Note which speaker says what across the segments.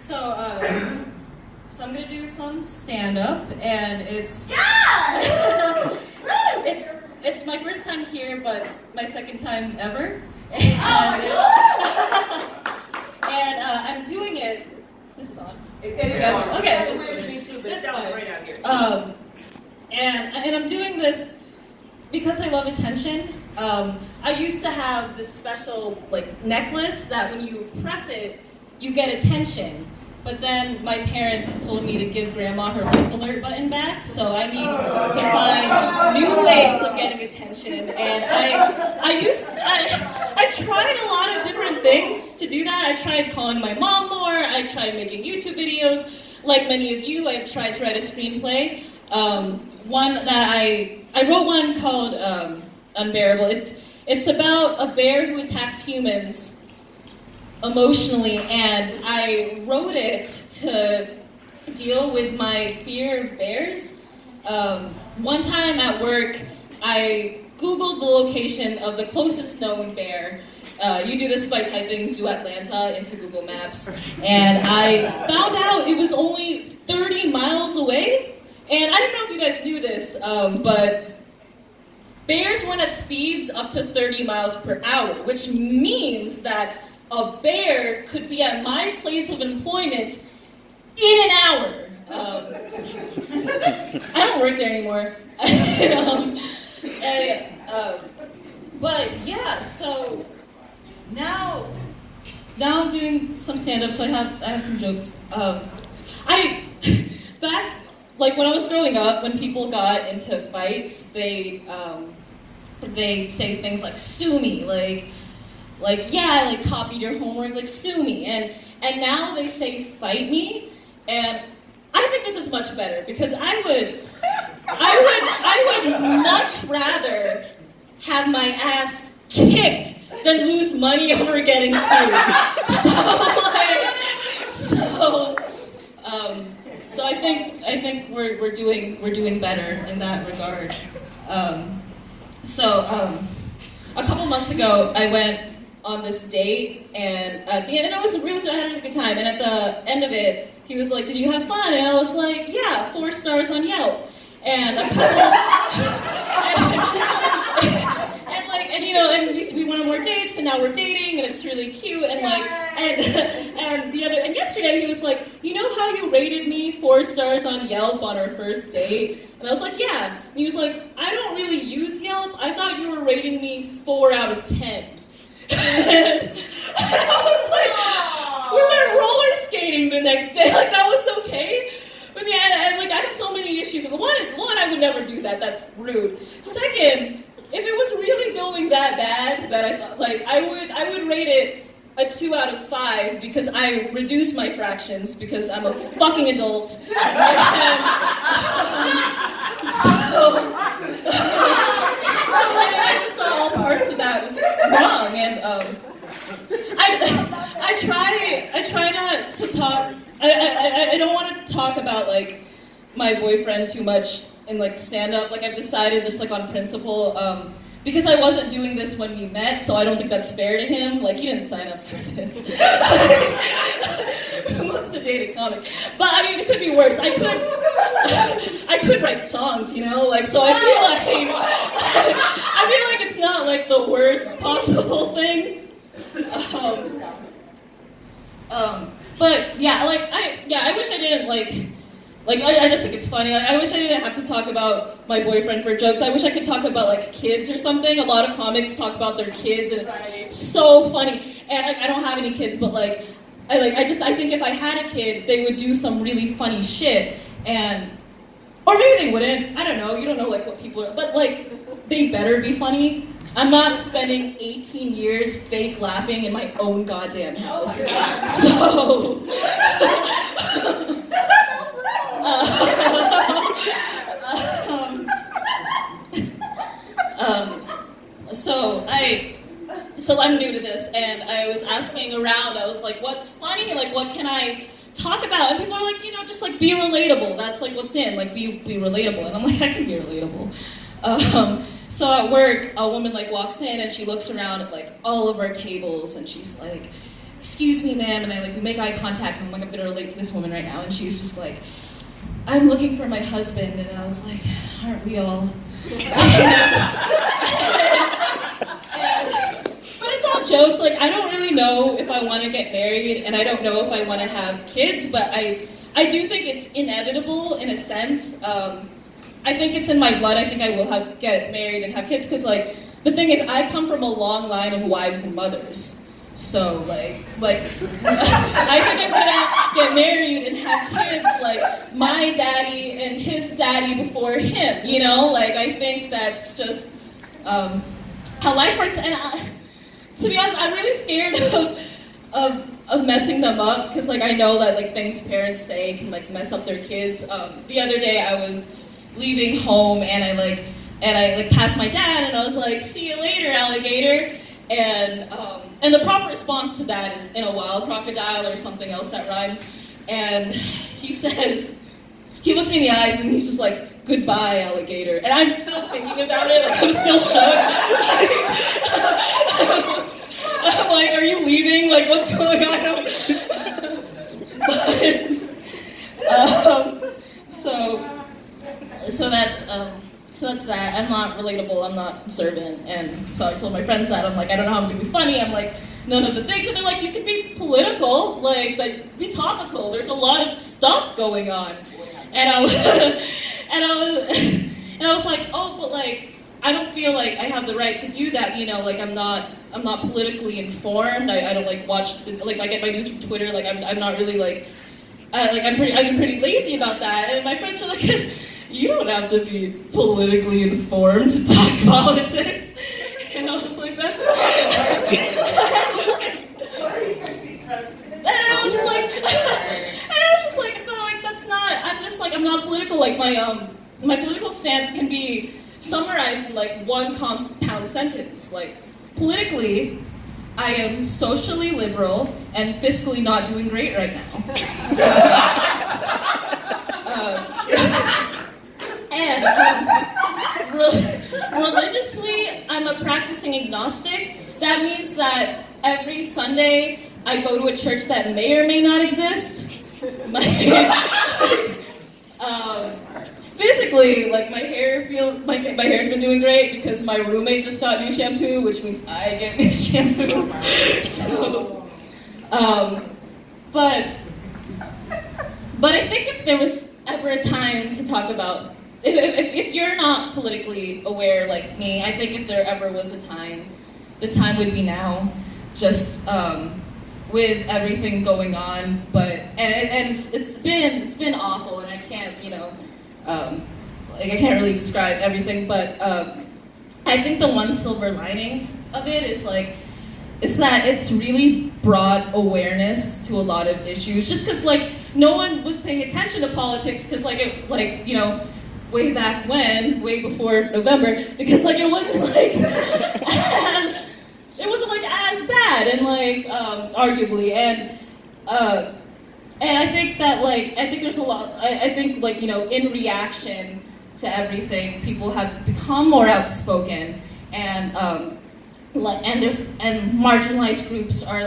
Speaker 1: So, so I'm gonna do some stand-up, and it's it's my first time here, but my second time ever. And, I'm doing it. This is on.
Speaker 2: Yes.
Speaker 1: Okay.
Speaker 2: It's weird to me too, but it
Speaker 1: That's
Speaker 2: sounds
Speaker 1: fine.
Speaker 2: great out here.
Speaker 1: And I'm doing this because I love attention. I used to have this special necklace that when you press it, you get attention. But then my parents told me to give Grandma her life alert button back, so I need to find new ways of getting attention. And I tried a lot of different things to do that. I tried calling my mom more. I tried making YouTube videos. Like many of you, I've tried to write a screenplay. One that I wrote one called Unbearable. It's about a bear who attacks humans emotionally, and I wrote it to deal with my fear of bears. One time at work, I Googled the location of the closest known bear. You do this by typing Zoo Atlanta into Google Maps, and I found out it was only 30 miles away. And I don't know if you guys knew this, but bears run at speeds up to 30 miles per hour, which means that a bear could be at my place of employment in an hour. I don't work there anymore. But yeah, so now I'm doing some stand-up, so I have some jokes. Back when I was growing up, when people got into fights, they say things like "sue me," yeah, I copied your homework, sue me, and now they say fight me, and I think this is much better because I would much rather have my ass kicked than lose money over getting sued. So I think we're doing better in that regard. A couple months ago, I went on this date, and at the end, I had a really good time. And at the end of it, he was like, "Did you have fun?" And I was like, "Yeah, 4 stars on Yelp." And a couple, and we went on more dates, and now we're dating, and it's really cute. And and yesterday he was like, "You know how you rated me 4 stars on Yelp on our first date?" And I was like, "Yeah." And he was like, "I don't really use Yelp. I thought you were rating me 4 out of 10. And I was like, we went roller skating the next day. That was okay. But yeah, and I have so many issues. One, I would never do that. That's rude. Second, if it was really going that bad, that I thought, I would rate it a 2 out of 5 because I reduce my fractions because I'm a fucking adult. So I just thought all parts of that was wrong, and I try not to talk. I don't want to talk about my boyfriend too much in stand up. I've decided just on principle. Because I wasn't doing this when we met, so I don't think that's fair to him. He didn't sign up for this. Who wants to date a comic? But I mean, it could be worse. I could write songs, So I feel like it's not the worst possible thing. But yeah, I wish I didn't I just think it's funny. I wish I didn't have to talk about my boyfriend for jokes. I wish I could talk about kids or something. A lot of comics talk about their kids, and it's so funny. And I don't have any kids, but I think if I had a kid, they would do some really funny shit, or maybe they wouldn't. I don't know. You don't know what people are, but they better be funny. I'm not spending 18 years fake laughing in my own goddamn house. So. So I'm new to this, and I was asking around. I was like, "What's funny? What can I talk about?" And people are like, just be relatable. That's what's in. Be relatable. And I'm like, I can be relatable. So at work, a woman walks in and she looks around at all of our tables, and she's like, excuse me, ma'am, and we make eye contact, and I'm like, I'm gonna relate to this woman right now, and she's just like, I'm looking for my husband, and I was like, aren't we all? But it's all jokes. Like, I don't really know if I want to get married, and I don't know if I want to have kids, but I do think it's inevitable in a sense. I think it's in my blood. I think I will get married and have kids, because like the thing is, I come from a long line of wives and mothers. So like I think I'm gonna get married and have kids like my daddy and his daddy before him. You know, like I think that's just how life works. And to be honest, I'm really scared of messing them up, because like I know that like things parents say can like mess up their kids. The other day I was leaving home and I passed my dad and I was like, "See you later, alligator." And the proper response to that is in a wild crocodile or something else that rhymes. And he says, he looks me in the eyes and he's just like, "Goodbye, alligator." And I'm still thinking about it, like I'm still shook. I'm like, "Are you leaving? Like, what's going on?" So that's that. I'm not relatable, I'm not observant, and so I told my friends that. I'm like, I don't know how I'm gonna be funny. I'm like, none of the things. And they're like, you can be political, like be topical. There's a lot of stuff going on. And I was, and I was like, oh, but like, I don't feel like I have the right to do that, you know, like I'm not politically informed. I don't like watch, like I get my news from Twitter, like I'm not really like I've been pretty lazy about that. And my friends were like, you don't have to be politically informed to talk politics. And I was like, that's... And I was just like, no, like, that's not, I'm not political. Like, my political stance can be summarized in, like, one compound sentence. Like, politically, I am socially liberal and fiscally not doing great right now. Religiously, I'm a practicing agnostic. That means that every Sunday I go to a church that may or may not exist. Physically, like my hair's been doing great because my roommate just got new shampoo, which means I get new shampoo. So, but I think if there was ever a time to talk about, if you're not politically aware like me, I think if there ever was a time, the time would be now. Just with everything going on, and it's been awful, and I can't I can't really describe everything, but I think the one silver lining of it is that it's really brought awareness to a lot of issues. Just because no one was paying attention to politics because way back when, way before November, because it wasn't as bad and arguably and I think that I think there's a lot. I think in reaction to everything, people have become more outspoken and marginalized groups are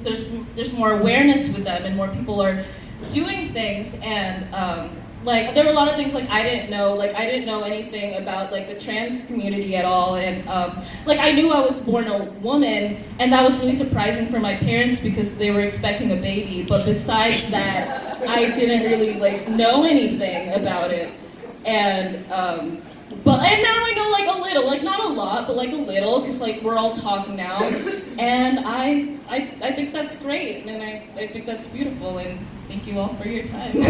Speaker 1: there's more awareness with them and more people are doing things and there were a lot of things I didn't know. I didn't know anything about the trans community at all, and I knew I was born a woman, and that was really surprising for my parents because they were expecting a baby. But besides that, I didn't really know anything about it, and now I know a little, not a lot, but a little, because we're all talking now, and I think that's great, and I think that's beautiful, and thank you all for your time.